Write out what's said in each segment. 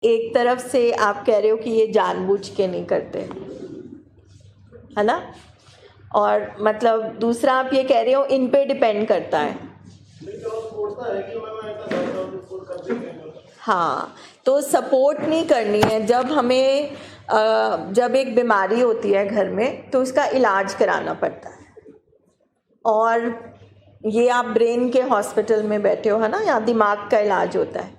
एक तरफ से आप कह रहे हो कि ये जानबूझ के नहीं करते, है ना, और मतलब दूसरा आप ये कह रहे हो इन पे डिपेंड करता है। हाँ, तो सपोर्ट नहीं करनी है। जब हमें जब एक बीमारी होती है घर में तो उसका इलाज कराना पड़ता है, और ये आप ब्रेन के हॉस्पिटल में बैठे हो, है ना, यहाँ दिमाग का इलाज होता है।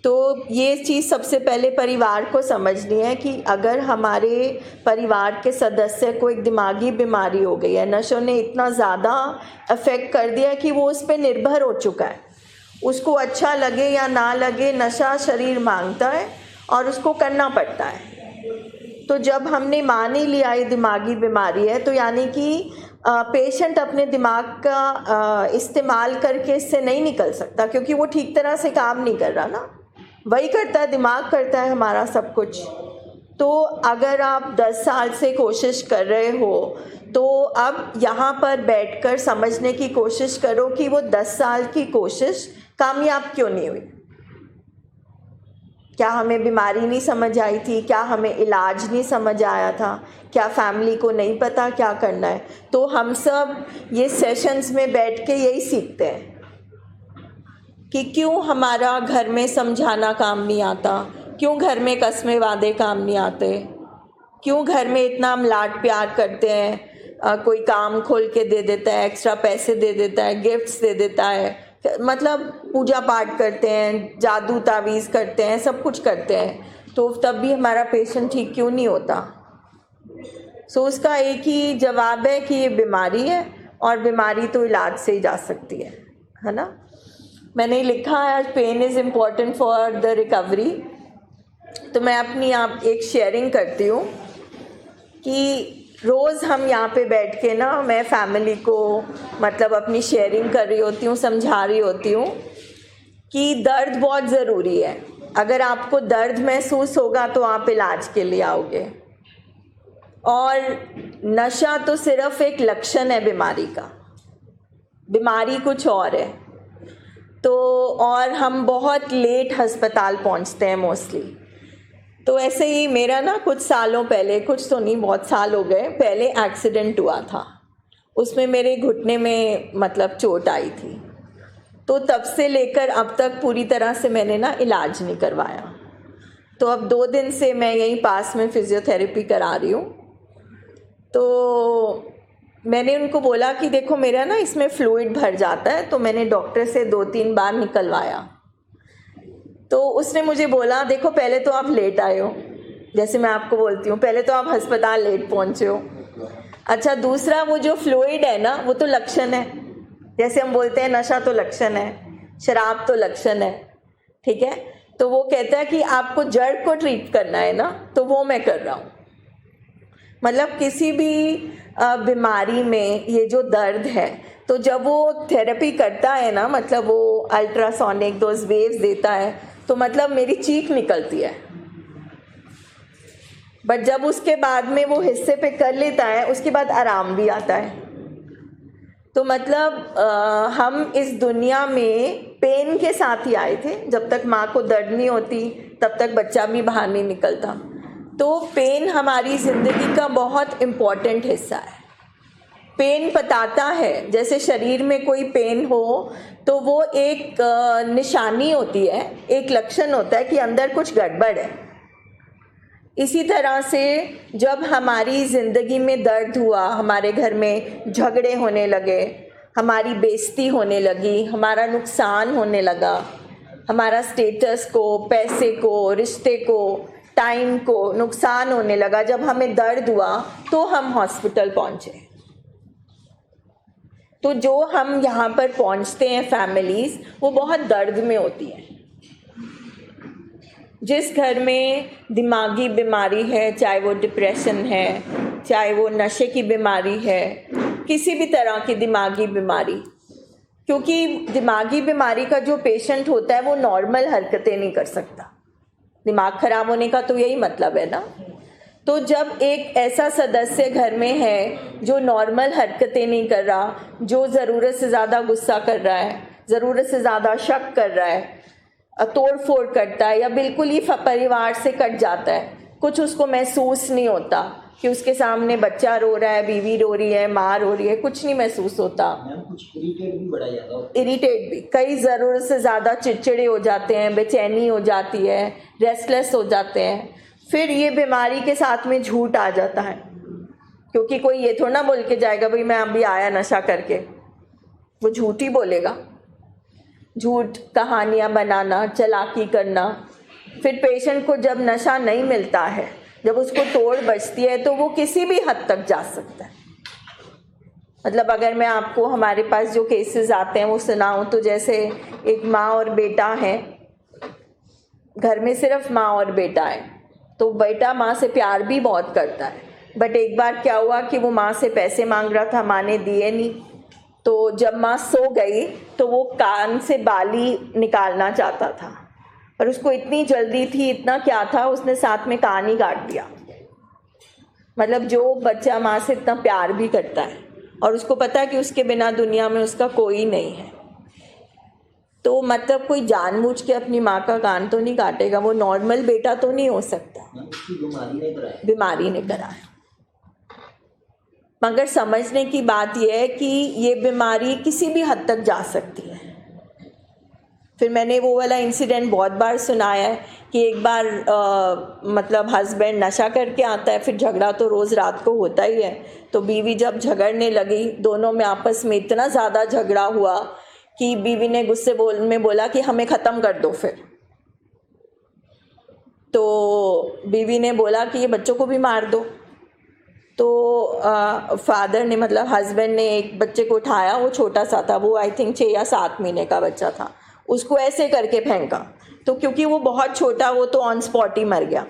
तो ये चीज़ सबसे पहले परिवार को समझनी है कि अगर हमारे परिवार के सदस्य को एक दिमागी बीमारी हो गई है, नशों ने इतना ज़्यादा अफेक्ट कर दिया है कि वो उस पर निर्भर हो चुका है, उसको अच्छा लगे या ना लगे नशा शरीर मांगता है और उसको करना पड़ता है। तो जब हमने मान ही लिया ये दिमागी बीमारी है, तो यानी कि पेशेंट अपने दिमाग का इस्तेमाल करके इससे नहीं निकल सकता, क्योंकि वो ठीक तरह से काम नहीं कर रहा ना, वही करता है, दिमाग करता है हमारा सब कुछ। तो अगर आप 10 साल से कोशिश कर रहे हो तो अब यहाँ पर बैठकर समझने की कोशिश करो कि वो 10 साल की कोशिश कामयाब क्यों नहीं हुई। क्या हमें बीमारी नहीं समझ आई थी? क्या हमें इलाज नहीं समझ आया था? क्या फैमिली को नहीं पता क्या करना है? तो हम सब ये सेशंस में बैठ के यही सीखते हैं कि क्यों हमारा घर में समझाना काम नहीं आता, क्यों घर में कस्में वादे काम नहीं आते, क्यों घर में इतना हम लाड प्यार करते हैं, कोई काम खोल के दे देता है, एक्स्ट्रा पैसे दे देता है, गिफ्ट्स दे देता है, मतलब पूजा पाठ करते हैं, जादू तावीज़ करते हैं, सब कुछ करते हैं, तो तब भी हमारा पेशेंट ठीक क्यों नहीं होता? सो उसका एक ही जवाब है कि ये बीमारी है, और बीमारी तो इलाज से ही जा सकती है ना। मैंने लिखा है pain is important for the recovery. तो मैं अपनी आप एक शेयरिंग करती हूँ कि रोज़ हम यहाँ पे बैठ के ना, मैं फैमिली को मतलब अपनी शेयरिंग कर रही होती हूँ, समझा रही होती हूँ कि दर्द बहुत ज़रूरी है। अगर आपको दर्द महसूस होगा तो आप इलाज के लिए आओगे, और नशा तो सिर्फ एक लक्षण है बीमारी का, बीमारी कुछ और है। तो और हम बहुत लेट अस्पताल पहुँचते हैं मोस्टली। तो ऐसे ही मेरा ना कुछ सालों पहले, कुछ तो नहीं बहुत साल हो गए पहले, एक्सीडेंट हुआ था। उसमें मेरे घुटने में मतलब चोट आई थी। तो तब से लेकर अब तक पूरी तरह से मैंने ना इलाज नहीं करवाया। तो अब 2 दिन से मैं यहीं पास में फिजियोथेरेपी करा रही हूँ। तो मैंने उनको बोला कि देखो मेरा ना इसमें फ्लूइड भर जाता है, तो मैंने डॉक्टर से 2-3 बार निकलवाया। तो उसने मुझे बोला देखो पहले तो आप लेट आए हो, जैसे मैं आपको बोलती हूँ, पहले तो आप अस्पताल लेट पहुँचे हो। अच्छा, दूसरा वो जो फ्लूइड है ना, वो तो लक्षण है। जैसे हम बोलते हैं नशा तो लक्षण है, शराब तो लक्षण है, ठीक है। तो वो कहता है कि आपको जड़ को ट्रीट करना है ना, तो वो मैं कर रहा हूँ। मतलब किसी भी बीमारी में ये जो दर्द है, तो जब वो थेरेपी करता है ना, मतलब वो अल्ट्रासोनिक दोज वेव्स देता है, तो मतलब मेरी चीख निकलती है। बट जब उसके बाद में वो हिस्से पे कर लेता है, उसके बाद आराम भी आता है। तो मतलब हम इस दुनिया में पेन के साथ ही आए थे। जब तक माँ को दर्द नहीं होती तब तक बच्चा भी बाहर नहीं निकलता। तो पेन हमारी ज़िंदगी का बहुत इम्पॉर्टेंट हिस्सा है। पेन बताता है, जैसे शरीर में कोई पेन हो तो वो एक निशानी होती है, एक लक्षण होता है कि अंदर कुछ गड़बड़ है। इसी तरह से जब हमारी ज़िंदगी में दर्द हुआ, हमारे घर में झगड़े होने लगे, हमारी बेइज्जती होने लगी, हमारा नुकसान होने लगा, हमारा स्टेटस को, पैसे को, रिश्ते को, टाइम को नुकसान होने लगा, जब हमें दर्द हुआ तो हम हॉस्पिटल पहुँचे। तो जो हम यहाँ पर पहुँचते हैं फैमिलीज़, वो बहुत दर्द में होती हैं। जिस घर में दिमागी बीमारी है, चाहे वो डिप्रेशन है, चाहे वो नशे की बीमारी है, किसी भी तरह की दिमागी बीमारी, क्योंकि दिमागी बीमारी का जो पेशेंट होता है वो नॉर्मल हरकतें नहीं कर सकता। दिमाग खराब होने का तो यही मतलब है ना। तो जब एक ऐसा सदस्य घर में है जो नॉर्मल हरकतें नहीं कर रहा, जो ज़रूरत से ज़्यादा गुस्सा कर रहा है, ज़रूरत से ज़्यादा शक कर रहा है, तोड़ फोड़ करता है या बिल्कुल ही परिवार से कट जाता है, कुछ उसको महसूस नहीं होता कि उसके सामने बच्चा रो रहा है, बीवी रो रही है, माँ रो रही है, कुछ नहीं महसूस होता। कुछ इरिटेट भी बड़ा ज़्यादा होता है। इरिटेट भी, कई ज़रूरत से ज़्यादा चिड़चिड़े हो जाते हैं, बेचैनी हो जाती है, रेस्टलेस हो जाते हैं। फिर ये बीमारी के साथ में झूठ आ जाता है, क्योंकि कोई ये थोड़ा ना बोल के जाएगा भाई मैं अभी आया नशा करके, वो झूठ ही बोलेगा। झूठ कहानियाँ बनाना, चालाकी करना। फिर पेशेंट को जब नशा नहीं मिलता है, जब उसको तोड़ बचती है, तो वो किसी भी हद तक जा सकता है। मतलब अगर मैं आपको हमारे पास जो केसेस आते हैं वो सुनाऊं, तो जैसे एक माँ और बेटा है, घर में सिर्फ माँ और बेटा है, तो बेटा माँ से प्यार भी बहुत करता है। बट एक बार क्या हुआ कि वो माँ से पैसे मांग रहा था, माँ ने दिए नहीं। तो जब माँ सो गई तो वो कान से बाली निकालना चाहता था, पर उसको इतनी जल्दी थी, इतना क्या था, उसने साथ में कान ही काट दिया। मतलब जो बच्चा माँ से इतना प्यार भी करता है और उसको पता है कि उसके बिना दुनिया में उसका कोई नहीं है, तो मतलब कोई जानबूझ के अपनी माँ का कान तो नहीं काटेगा। वो नॉर्मल बेटा तो नहीं हो सकता, बीमारी ने कराया। मगर समझने की बात यह है कि ये बीमारी किसी भी हद तक जा सकती है। फिर मैंने वो वाला इंसिडेंट बहुत बार सुनाया है कि एक बार मतलब हस्बैंड नशा करके आता है, फिर झगड़ा तो रोज़ रात को होता ही है। तो बीवी जब झगड़ने लगी, दोनों में आपस में इतना ज़्यादा झगड़ा हुआ कि बीवी ने गुस्से में बोला कि हमें ख़त्म कर दो। फिर तो बीवी ने बोला कि ये बच्चों को भी मार दो। तो फादर ने, मतलब हस्बैंड ने एक बच्चे को उठाया, वो छोटा सा था, वो आई थिंक 6 या 7 महीने का बच्चा था, उसको ऐसे करके फेंका। तो क्योंकि वो बहुत छोटा, वो तो ऑन स्पॉट ही मर गया।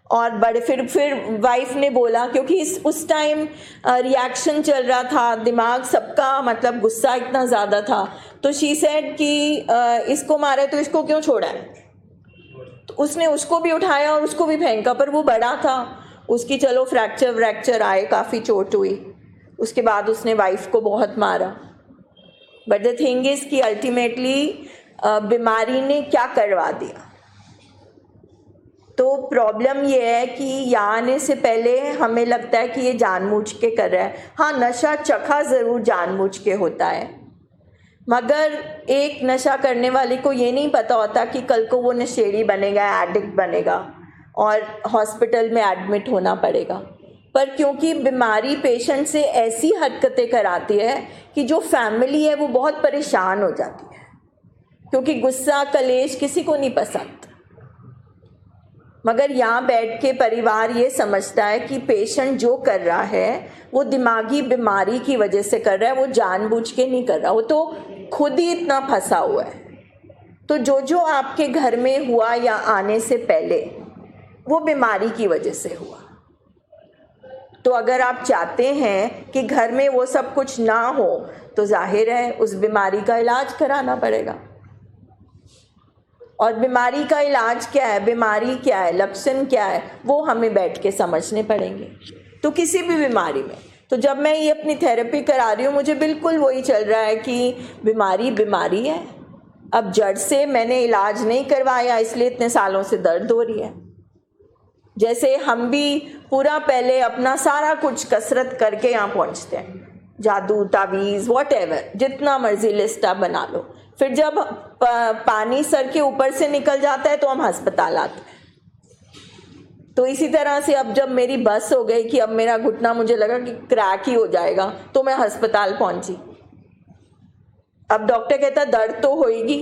और बड़े फिर वाइफ ने बोला, क्योंकि उस टाइम रिएक्शन चल रहा था, दिमाग सबका मतलब गुस्सा इतना ज़्यादा था, तो शी सेड कि इसको मारे तो इसको क्यों छोड़ा है। तो उसने उसको भी उठाया और उसको भी फेंका, पर वो बड़ा था, उसकी चलो फ्रैक्चर आए, काफ़ी चोट हुई। उसके बाद उसने वाइफ को बहुत मारा। बट द थिंग इज़ कि अल्टीमेटली बीमारी ने क्या करवा दिया। तो प्रॉब्लम ये है कि यहाँ आने से पहले हमें लगता है कि ये जानबूझ के कर रहा है। हाँ, नशा चखा ज़रूर जानबूझ के होता है, मगर एक नशा करने वाले को ये नहीं पता होता कि कल को वो नशेड़ी बनेगा, एडिक्ट बनेगा और हॉस्पिटल में एडमिट होना पड़ेगा। पर क्योंकि बीमारी पेशेंट से ऐसी हरकतें कराती है कि जो फैमिली है वो बहुत परेशान हो जाती है, क्योंकि गुस्सा कलेश किसी को नहीं पसंद। मगर यहाँ बैठ के परिवार ये समझता है कि पेशेंट जो कर रहा है वो दिमागी बीमारी की वजह से कर रहा है, वो जानबूझ के नहीं कर रहा, वो तो खुद ही इतना फंसा हुआ है। तो जो आपके घर में हुआ या आने से पहले, वो बीमारी की वजह से हुआ। तो अगर आप चाहते हैं कि घर में वो सब कुछ ना हो, तो जाहिर है उस बीमारी का इलाज कराना पड़ेगा। और बीमारी का इलाज क्या है, बीमारी क्या है, लक्षण क्या है, वो हमें बैठ के समझने पड़ेंगे। तो किसी भी बीमारी में, तो जब मैं ये अपनी थेरेपी करा रही हूँ, मुझे बिल्कुल वही चल रहा है कि बीमारी है। अब जड़ से मैंने इलाज नहीं करवाया, इसलिए इतने सालों से दर्द हो रही है। जैसे हम भी पूरा पहले अपना सारा कुछ कसरत करके यहाँ पहुँचते हैं, जादू तावीज़ वॉटएवर, जितना मर्जी लिस्ट आप बना लो। फिर जब पानी सर के ऊपर से निकल जाता है तो हम अस्पताल आते हैं। तो इसी तरह से अब जब मेरी बस हो गई कि अब मेरा घुटना, मुझे लगा कि क्रैक ही हो जाएगा, तो मैं अस्पताल पहुंची। अब डॉक्टर कहता दर्द तो होएगी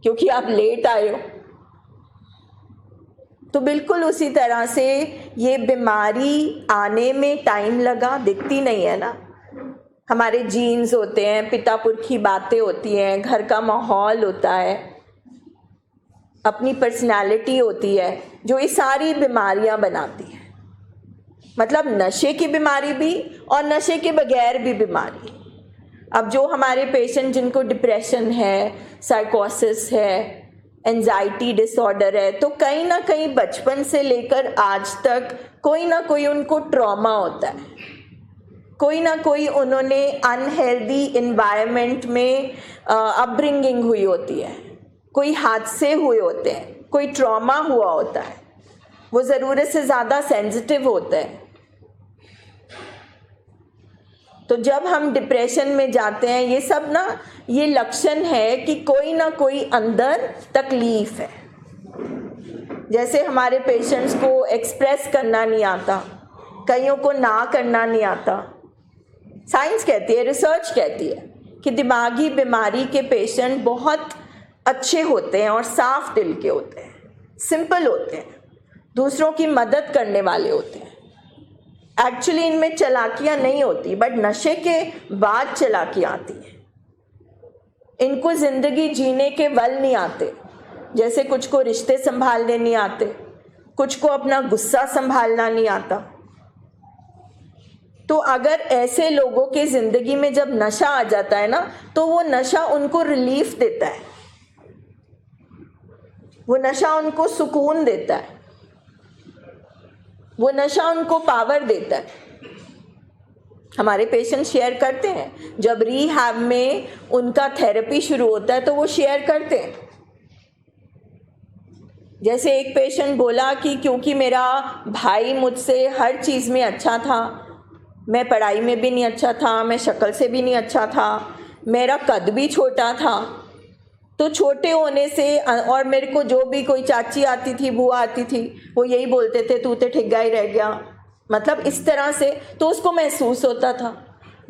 क्योंकि आप लेट आए हो। तो बिल्कुल उसी तरह से ये बीमारी आने में टाइम लगा, दिखती नहीं है ना। हमारे जीन्स होते हैं, पिता पुरखी बातें होती हैं, घर का माहौल होता है, अपनी पर्सनालिटी होती है, जो ये सारी बीमारियां बनाती हैं। मतलब नशे की बीमारी भी और नशे के बगैर भी बीमारी। अब जो हमारे पेशेंट जिनको डिप्रेशन है, साइकोसिस है, एंजाइटी डिसऑर्डर है, तो कहीं ना कहीं बचपन से लेकर आज तक कोई ना कोई उनको ट्रॉमा होता है, कोई ना कोई उन्होंने अनहेल्दी इन्वायरमेंट में अपब्रिंगिंग हुई होती है। कोई हादसे हुए होते हैं, कोई ट्रॉमा हुआ होता है, वो ज़रूरत से ज़्यादा सेंसिटिव होता है। तो जब हम डिप्रेशन में जाते हैं, ये सब ना ये लक्षण है कि कोई ना कोई अंदर तकलीफ है। जैसे हमारे पेशेंट्स को एक्सप्रेस करना नहीं आता, कईयों को ना करना नहीं आता। साइंस कहती है, रिसर्च कहती है कि दिमागी बीमारी के पेशेंट बहुत अच्छे होते हैं और साफ दिल के होते हैं, सिंपल होते हैं, दूसरों की मदद करने वाले होते हैं। एक्चुअली इनमें चालाकियाँ नहीं होती, बट नशे के बाद चालाकियाँ आती हैं। इनको ज़िंदगी जीने के बल नहीं आते। जैसे कुछ को रिश्ते संभालने नहीं आते, कुछ को अपना गुस्सा संभालना नहीं आता। तो अगर ऐसे लोगों के ज़िंदगी में जब नशा आ जाता है ना, तो वो नशा उनको रिलीफ देता है, वो नशा उनको सुकून देता है, वो नशा उनको पावर देता है। हमारे पेशेंट शेयर करते हैं, जब रिहैब में उनका थेरेपी शुरू होता है तो वो शेयर करते हैं। जैसे एक पेशेंट बोला कि क्योंकि मेरा भाई मुझसे हर चीज़ में अच्छा था, मैं पढ़ाई में भी नहीं अच्छा था, मैं शक्ल से भी नहीं अच्छा था, मेरा कद भी छोटा था, तो छोटे होने से और मेरे को जो भी कोई चाची आती थी, बुआ आती थी, वो यही बोलते थे तू तो ठिग्गा ही रह गया, मतलब इस तरह से। तो उसको महसूस होता था।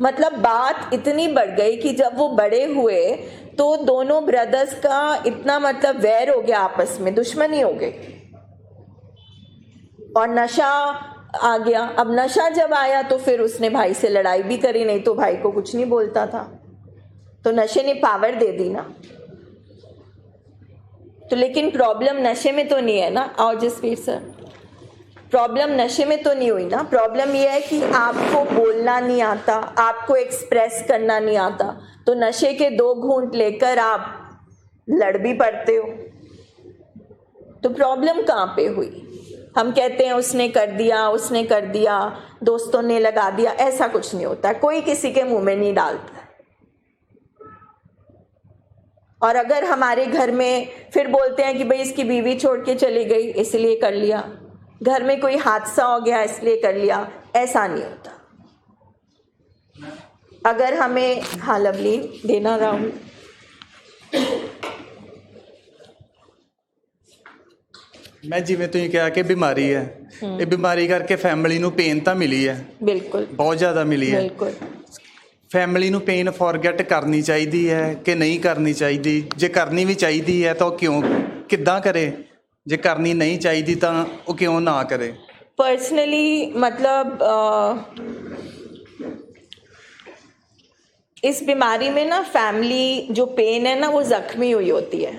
मतलब बात इतनी बढ़ गई कि जब वो बड़े हुए तो दोनों ब्रदर्स का इतना मतलब वैर हो गया, आपस में दुश्मनी हो गई और नशा आ गया। अब नशा जब आया तो फिर उसने भाई से लड़ाई भी करी, नहीं तो भाई को कुछ नहीं बोलता था। तो नशे ने पावर दे दी ना। तो लेकिन प्रॉब्लम नशे में तो नहीं है ना। और जसवीर सर, प्रॉब्लम नशे में तो नहीं हुई ना। प्रॉब्लम ये है कि आपको बोलना नहीं आता, आपको एक्सप्रेस करना नहीं आता, तो नशे के 2 घूंट लेकर आप लड़ भी पड़ते हो। तो प्रॉब्लम कहाँ पे हुई? हम कहते हैं उसने कर दिया, उसने कर दिया, दोस्तों ने लगा दिया, ऐसा कुछ नहीं होता। कोई किसी के मुंह में नहीं डालता। और अगर हमारे घर में फिर बोलते हैं कि भाई इसकी बीवी छोड़ के चली गई इसलिए कर लिया, घर में कोई हादसा हो गया इसलिए कर लिया, ऐसा नहीं होता। अगर हमें, हाँ लवली देना राहुल, मैं जिवें तुसीं कहा कि बीमारी है, ये बीमारी करके फैमिली नूं पेन तो मिली है, बिल्कुल बहुत ज़्यादा मिली है। बिल्कुल। फैमिली नूं पेन फॉरगेट करनी चाहिए है कि नहीं करनी चाहिए? जे करनी भी चाहिए है तो क्यों, किद्दां करे? जे करनी नहीं चाहिए तो वो क्यों ना करे? पर्सनली मतलब इस बीमारी में ना फैमिली जो पेन है ना वो ज़ख्मी हुई होती है,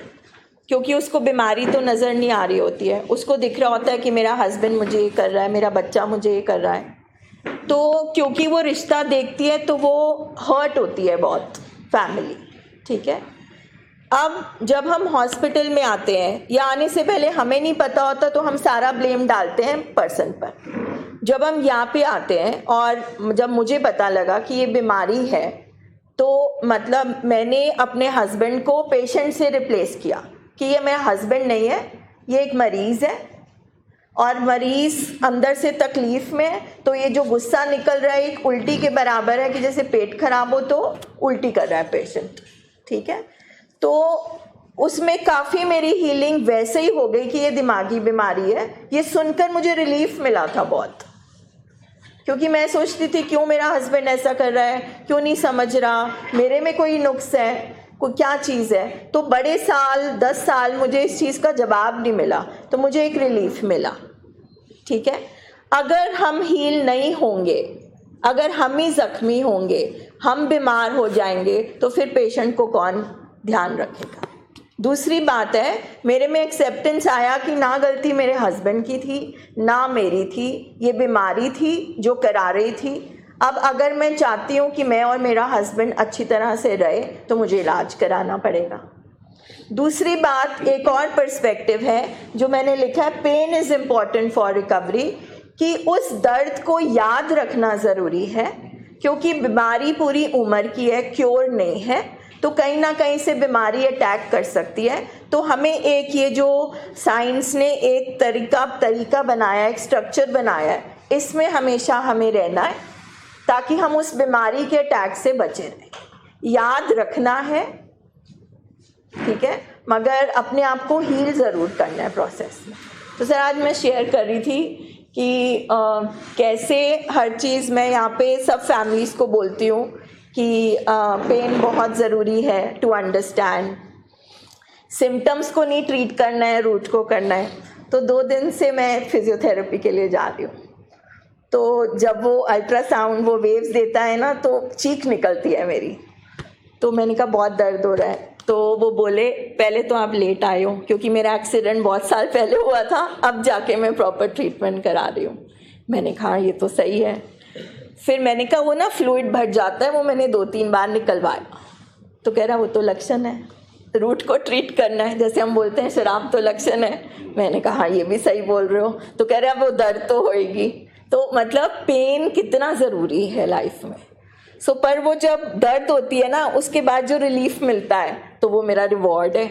क्योंकि उसको बीमारी तो नज़र नहीं आ रही होती है। उसको दिख रहा होता है कि मेरा हस्बैंड मुझे ये कर रहा है, मेरा बच्चा मुझे ये कर रहा है। तो क्योंकि वो रिश्ता देखती है तो वो हर्ट होती है बहुत फैमिली, ठीक है। अब जब हम हॉस्पिटल में आते हैं या आने से पहले हमें नहीं पता होता तो हम सारा ब्लेम डालते हैं पर्सन पर। जब हम यहाँ पे आते हैं और जब मुझे पता लगा कि ये बीमारी है तो मतलब मैंने अपने हस्बैंड को पेशेंट से रिप्लेस किया कि ये मेरा हस्बैंड नहीं है, ये एक मरीज़ है और मरीज़ अंदर से तकलीफ़ में है। तो ये जो गुस्सा निकल रहा है एक उल्टी के बराबर है कि जैसे पेट खराब हो तो उल्टी कर रहा है पेशेंट, ठीक है। तो उसमें काफ़ी मेरी हीलिंग वैसे ही हो गई कि ये दिमागी बीमारी है। ये सुनकर मुझे रिलीफ मिला था बहुत, क्योंकि मैं सोचती थी क्यों मेरा हस्बैंड ऐसा कर रहा है, क्यों नहीं समझ रहा, मेरे में कोई नुक्स है, कोई क्या चीज़ है। तो बड़े साल 10 साल मुझे इस चीज़ का जवाब नहीं मिला, तो मुझे एक रिलीफ मिला, ठीक है। अगर हम हील नहीं होंगे, अगर हम ही ज़ख्मी होंगे, हम बीमार हो जाएंगे, तो फिर पेशेंट को कौन ध्यान रखेगा? दूसरी बात है, मेरे में एक्सेप्टेंस आया कि ना गलती मेरे हस्बैंड की थी ना मेरी थी, ये बीमारी थी जो करा रही थी। अब अगर मैं चाहती हूँ कि मैं और मेरा हस्बैंड अच्छी तरह से रहे तो मुझे इलाज कराना पड़ेगा। दूसरी बात, एक और पर्सपेक्टिव है जो मैंने लिखा है, pain is important for recovery, कि उस दर्द को याद रखना ज़रूरी है, क्योंकि बीमारी पूरी उम्र की है, क्योर नहीं है। तो कहीं ना कहीं से बीमारी अटैक कर सकती है। तो हमें एक ये जो साइंस ने एक तरीका बनाया, एक स्ट्रक्चर बनाया है, इसमें हमेशा हमें रहना है ताकि हम उस बीमारी के अटैक से बचे रहें। याद रखना है, ठीक है, मगर अपने आप को हील ज़रूर करना है प्रोसेस में। तो सर आज मैं शेयर कर रही थी कि कैसे हर चीज़ मैं यहाँ पे सब फैमिलीज़ को बोलती हूँ कि पेन बहुत ज़रूरी है टू अंडरस्टैंड। सिम्टम्स को नहीं ट्रीट करना है, रूट को करना है। तो 2 दिन से मैं फिजियोथेरेपी के लिए जा रही हूँ। तो जब वो अल्ट्रासाउंड वो वेव्स देता है ना, तो चीख निकलती है मेरी। तो मैंने कहा बहुत दर्द हो रहा है। तो वो बोले पहले तो आप लेट आए हो क्योंकि मेरा एक्सीडेंट बहुत साल पहले हुआ था, अब जाके मैं प्रॉपर ट्रीटमेंट करा रही हूँ। मैंने कहा ये तो सही है। फिर मैंने कहा वो ना फ्लूइड भर जाता है, वो मैंने 2-3 बार निकलवाया। तो कह रहा वो तो लक्षण है, रूट को ट्रीट करना है, जैसे हम बोलते हैं शराब तो लक्षण है। मैंने कहा हाँ ये भी सही बोल रहे हो। तो कह रहा वो दर्द तो होएगी। तो मतलब पेन कितना ज़रूरी है लाइफ में। सो पर वो जब दर्द होती है ना, उसके बाद जो रिलीफ मिलता है तो वो मेरा रिवॉर्ड है।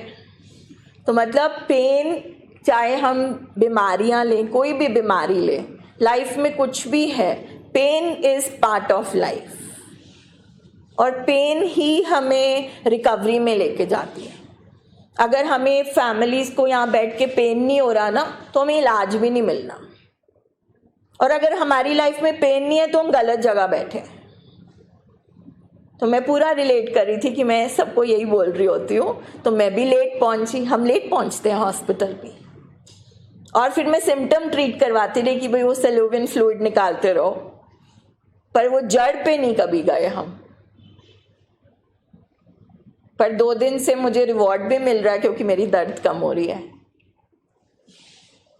तो मतलब पेन, चाहे हम बीमारियां लें, कोई भी बीमारी लें, लाइफ में कुछ भी है, pain is part of life. और पेन ही हमें रिकवरी में लेके जाती है। अगर हमें फैमिलीज़ को यहाँ बैठ के पेन नहीं हो रहा ना, तो हमें इलाज भी नहीं मिलना। और अगर हमारी लाइफ में पेन नहीं है तो हम गलत जगह बैठे हैं। तो मैं पूरा रिलेट कर रही थी कि मैं सबको यही बोल रही होती हूँ। तो मैं भी लेट पहुँची, हम लेट पहुँचते हैं हॉस्पिटल भी। और फिर मैं सिम्टम ट्रीट करवाती रही कि भाई वो सैल्यूविन फ्लूइड निकालते रहो, पर वो जड़ पे नहीं कभी गए हम। पर 2 दिन से मुझे रिवॉर्ड भी मिल रहा है क्योंकि मेरी दर्द कम हो रही है।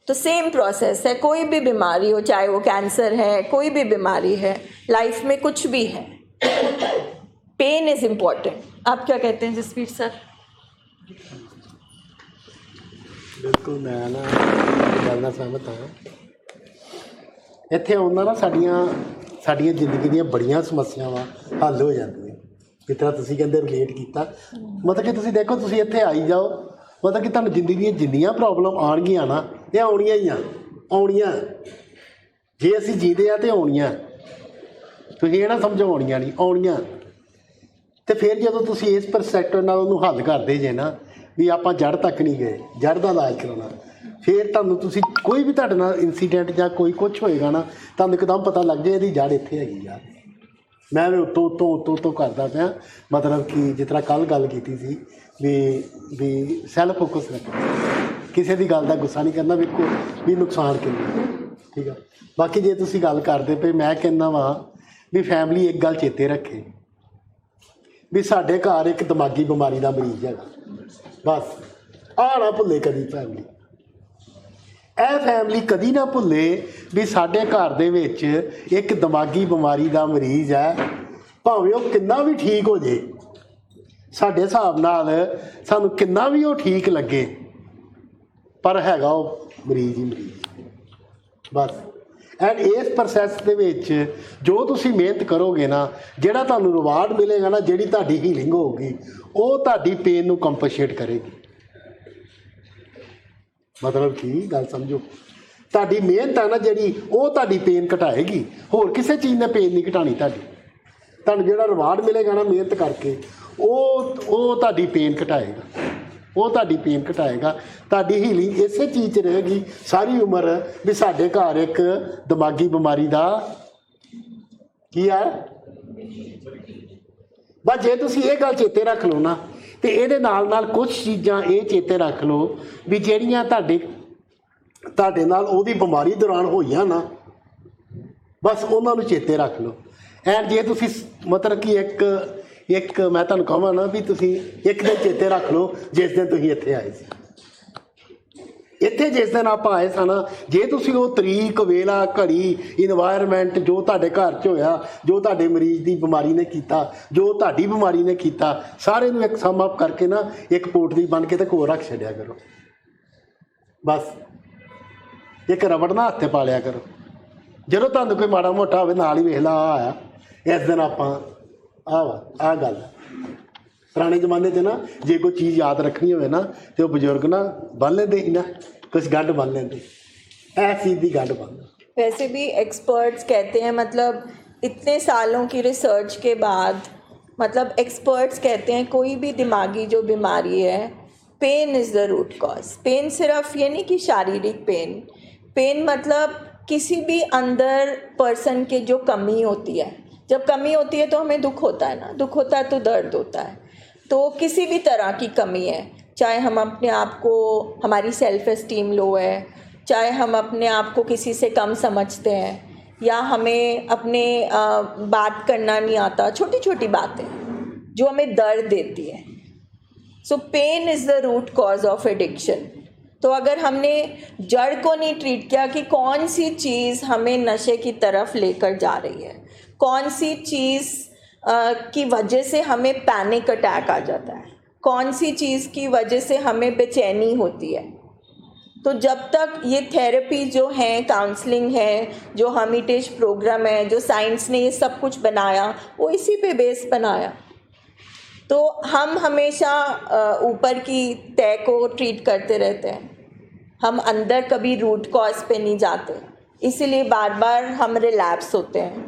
तो सेम प्रोसेस है, कोई भी बीमारी हो, चाहे वो कैंसर है, कोई भी बीमारी है, लाइफ में कुछ भी है, पेन इज इम्पॉर्टेंट। आप क्या कहते हैं जसवीर सर? बिल्कुल मैं ना गल नाल सहमत हाँ। ਇੱਥੇ ਆਉਂਦਾ ਨਾ ਸਾਡੀਆਂ ਜ਼ਿੰਦਗੀ ਦੀਆਂ ਬੜੀਆਂ ਸਮੱਸਿਆਵਾਂ ਹੱਲ ਹੋ ਜਾਂਦੀਆਂ। ਜਿਸ ਤਰ੍ਹਾਂ ਤੁਸੀਂ ਕਹਿੰਦੇ ਰਿਲੇਟ ਕੀਤਾ, ਮਤਲਬ ਕਿ ਤੁਸੀਂ ਦੇਖੋ, ਤੁਸੀਂ ਇੱਥੇ ਆਈ ਜਾਓ, ਮਤਲਬ ਕਿ ਤੁਹਾਨੂੰ ਜ਼ਿੰਦਗੀ ਦੀਆਂ ਜਿੰਨੀਆਂ ਪ੍ਰੋਬਲਮ ਆਉਣਗੀਆਂ ਨਾ, ਇਹ ਆਉਣੀਆਂ ਹੀ ਆਉਣੀਆਂ। ਜੇ ਅਸੀਂ ਜੀਂਦੇ ਆ ਤਾਂ ਆਉਣੀਆਂ, ਤੁਸੀਂ ਇਹ ਨਾ ਸਮਝੋ ਆਉਣੀਆਂ ਨਹੀਂ, ਆਉਣੀਆਂ। ਅਤੇ ਫਿਰ ਜਦੋਂ ਤੁਸੀਂ ਇਸ ਪਰਸਪੈਕਟਿਵ ਨਾਲ ਉਹਨੂੰ ਹੱਲ ਕਰਦੇ ਜੇ ਨਾ, ਵੀ ਆਪਾਂ ਜੜ੍ਹ ਤੱਕ ਨਹੀਂ ਗਏ, ਜੜ੍ਹ ਦਾ ਇਲਾਜ ਕਰਾਉਣਾ, ਫਿਰ ਤੁਹਾਨੂੰ ਤੁਸੀਂ ਕੋਈ ਵੀ ਤੁਹਾਡੇ ਨਾਲ ਇੰਸੀਡੈਂਟ ਜਾਂ ਕੋਈ ਕੁਛ ਹੋਏਗਾ ਨਾ, ਤੁਹਾਨੂੰ ਇੱਕਦਮ ਪਤਾ ਲੱਗ ਜਾਏ ਇਹਦੀ ਜੜ੍ਹ ਇੱਥੇ ਹੈਗੀ ਆ। ਮੈਂ ਵੀ ਉੱਤੋਂ ਕਰਦਾ ਪਿਆ, ਮਤਲਬ ਕਿ ਜਿਸ ਤਰ੍ਹਾਂ ਕੱਲ੍ਹ ਗੱਲ ਕੀਤੀ ਸੀ ਵੀ ਸੈਲਫ ਫੋਕਸ ਰੱਖਣਾ, ਕਿਸੇ ਦੀ ਗੱਲ ਦਾ ਗੁੱਸਾ ਨਹੀਂ ਕਰਨਾ, ਵੇਖੋ ਵੀ ਨੁਕਸਾਨ ਕਿੰਨਾ। ਠੀਕ ਆ। ਬਾਕੀ ਜੇ ਤੁਸੀਂ ਗੱਲ ਕਰਦੇ ਪਏ, ਮੈਂ ਕਹਿੰਦਾ ਵਾਂ ਵੀ ਫੈਮਿਲੀ ਇੱਕ ਗੱਲ ਚੇਤੇ ਰੱਖੇ ਵੀ ਸਾਡੇ ਘਰ ਇੱਕ ਦਿਮਾਗੀ ਬਿਮਾਰੀ ਦਾ ਮਰੀਜ਼ ਹੈਗਾ। ਬਸ ਆਹ ਨਾ ਭੁੱਲੇ ਕਦੀ ਫੈਮਿਲੀ, ਇਹ ਫੈਮਿਲੀ ਕਦੀ ਨਾ ਭੁੱਲੇ ਵੀ ਸਾਡੇ ਘਰ ਦੇ ਵਿੱਚ ਇੱਕ ਦਿਮਾਗੀ ਬਿਮਾਰੀ ਦਾ ਮਰੀਜ਼ ਹੈ। ਭਾਵੇਂ ਉਹ ਕਿੰਨਾ ਵੀ ਠੀਕ ਹੋ ਜੇ, ਸਾਡੇ ਹਿਸਾਬ ਨਾਲ ਸਾਨੂੰ ਕਿੰਨਾ ਵੀ ਉਹ ਠੀਕ ਲੱਗੇ, ਪਰ ਹੈਗਾ ਉਹ ਮਰੀਜ਼ ਹੀ ਮਰੀਜ਼। ਬਸ ਐਂਡ ਇਸ ਪ੍ਰੋਸੈਸ ਦੇ ਵਿੱਚ ਜੋ ਤੁਸੀਂ ਮਿਹਨਤ ਕਰੋਗੇ ਨਾ, ਜਿਹੜਾ ਤੁਹਾਨੂੰ ਰਿਵਾਰਡ ਮਿਲੇਗਾ ਨਾ, ਜਿਹੜੀ ਤੁਹਾਡੀ ਹੀਲਿੰਗ ਹੋਊਗੀ, ਉਹ ਤੁਹਾਡੀ ਪੇਨ ਨੂੰ ਕੰਪਨਸੇਟ ਕਰੇਗੀ। ਮਤਲਬ ਕੀ ਗੱਲ ਸਮਝੋ, ਤੁਹਾਡੀ ਮਿਹਨਤ ਆ ਨਾ ਜਿਹੜੀ, ਉਹ ਤੁਹਾਡੀ ਪੇਨ ਘਟਾਏਗੀ। ਹੋਰ ਕਿਸੇ ਚੀਜ਼ ਨੇ ਪੇਨ ਨਹੀਂ ਘਟਾਣੀ ਤੁਹਾਡੀ। ਤੁਹਾਨੂੰ ਜਿਹੜਾ ਰਿਵਾਰਡ ਮਿਲੇਗਾ ਨਾ ਮਿਹਨਤ ਕਰਕੇ, ਉਹ ਤੁਹਾਡੀ ਪੇਨ ਘਟਾਏਗਾ, ਉਹ ਤੁਹਾਡੀ ਪੇਨ ਘਟਾਏਗਾ। ਤੁਹਾਡੀ ਹੀਲਿੰਗ ਇਸੇ ਚੀਜ਼ 'ਚ ਰਹੇਗੀ ਸਾਰੀ ਉਮਰ ਵੀ ਸਾਡੇ ਘਰ ਇੱਕ ਦਿਮਾਗੀ ਬਿਮਾਰੀ ਦਾ ਕੀ ਆ। ਬਸ ਜੇ ਤੁਸੀਂ ਇਹ ਗੱਲ ਚੇਤੇ ਰੱਖ ਲਓ ਨਾ, ਅਤੇ ਇਹਦੇ ਨਾਲ ਕੁਛ ਚੀਜ਼ਾਂ ਇਹ ਚੇਤੇ ਰੱਖ ਲਓ ਵੀ ਜਿਹੜੀਆਂ ਤੁਹਾਡੇ ਨਾਲ ਉਹਦੀ ਬਿਮਾਰੀ ਦੌਰਾਨ ਹੋਈਆਂ ਨਾ, ਬਸ ਉਹਨਾਂ ਨੂੰ ਚੇਤੇ ਰੱਖ ਲਓ। ਐਂਡ ਜੇ ਤੁਸੀਂ ਮਤਲਬ ਕਿ ਇੱਕ ਮੈਂ ਤੁਹਾਨੂੰ ਕਹਾਂ ਨਾ ਵੀ ਤੁਸੀਂ ਇੱਕ ਦਿਨ ਚੇਤੇ ਰੱਖ ਲਓ, ਜਿਸ ਦਿਨ ਤੁਸੀਂ ਇੱਥੇ ਆਏ ਸੀ। ਇੱਥੇ ਜਿਸ ਦਿਨ ਆਪਾਂ ਆਏ ਸਾਂ ਨਾ, ਜੇ ਤੁਸੀਂ ਉਹ ਤਰੀਕ, ਵੇਲਾ, ਘੜੀ, ਇਨਵਾਇਰਮੈਂਟ ਜੋ ਤੁਹਾਡੇ ਘਰ 'ਚ ਹੋਇਆ, ਜੋ ਤੁਹਾਡੇ ਮਰੀਜ਼ ਦੀ ਬਿਮਾਰੀ ਨੇ ਕੀਤਾ, ਜੋ ਤੁਹਾਡੀ ਬਿਮਾਰੀ ਨੇ ਕੀਤਾ, ਸਾਰੇ ਨੂੰ ਇੱਕ ਸਮ ਅਪ ਕਰਕੇ ਨਾ ਇੱਕ ਪੋਟਲੀ ਬਣ ਕੇ ਤੇ ਕੋਲ ਰੱਖ ਛੱਡਿਆ ਕਰੋ। ਬਸ ਇੱਕ ਰਬੜ ਨਾ ਹੱਥ 'ਤੇ ਪਾ ਲਿਆ ਕਰੋ। ਜਦੋਂ ਤੁਹਾਨੂੰ ਕੋਈ ਮਾੜਾ ਮੋਟਾ ਹੋਵੇ, ਨਾਲ ਹੀ ਵੇਖ ਲਾ ਆ ਆਇਆ, ਇਸ ਦਿਨ ਆਪਾਂ ਆਹ ਗੱਲ। ਪੁਰਾਣੇ ਜ਼ਮਾਨੇ 'ਚ ਨਾ ਜੇ ਕੋਈ ਚੀਜ਼ ਯਾਦ ਰੱਖਣੀ ਹੋਵੇ ਨਾ ਤੇ ਉਹ ਬਜ਼ੁਰਗ ਨਾ ਬੰਨ ਲੈਂਦੇ ਸੀ ਨਾ, ਕੁਛ ਗੱਡ ਬੰਨ ਲੈਂਦੇ, ਇਹ ਚੀਜ਼ ਦੀ ਗੱਡ ਬੰਨ। वैसे भी एक्सपर्ट्स कहते हैं, मतलब इतने सालों की रिसर्च के बाद, मतलब एक्सपर्ट्स कहते हैं कोई भी दिमागी जो बीमारी है, pain is the root cause. Pain सिर्फ ये नहीं कि शारीरिक पेन, पेन मतलब किसी भी अंदर पर्सन के जो कमी होती है, जब कमी होती है तो हमें दुख होता है ना, दुख होता है तो दर्द होता है। तो किसी भी तरह की कमी है, चाहे हम अपने आप को, हमारी सेल्फ एस्टीम लो है, चाहे हम अपने आप को किसी से कम समझते हैं, या हमें अपने बात करना नहीं आता, छोटी छोटी बातें जो हमें दर्द देती है। So pain is the root cause of addiction. तो अगर हमने जड़ को नहीं ट्रीट किया कि कौन सी चीज़ हमें नशे की तरफ लेकर जा रही है, कौन सी चीज़ की वजह से हमें पैनिक अटैक आ जाता है, कौन सी चीज़ की वजह से हमें बेचैनी होती है, तो जब तक ये थेरेपी जो है, काउंसलिंग है, जो हर्मिटेज प्रोग्राम है, जो साइंस ने ये सब कुछ बनाया, वो इसी पे बेस बनाया। तो हम हमेशा ऊपर की तय को ट्रीट करते रहते हैं, हम अंदर कभी रूट कॉज पे नहीं जाते, इसीलिए बार बार हम रिलैप्स होते हैं।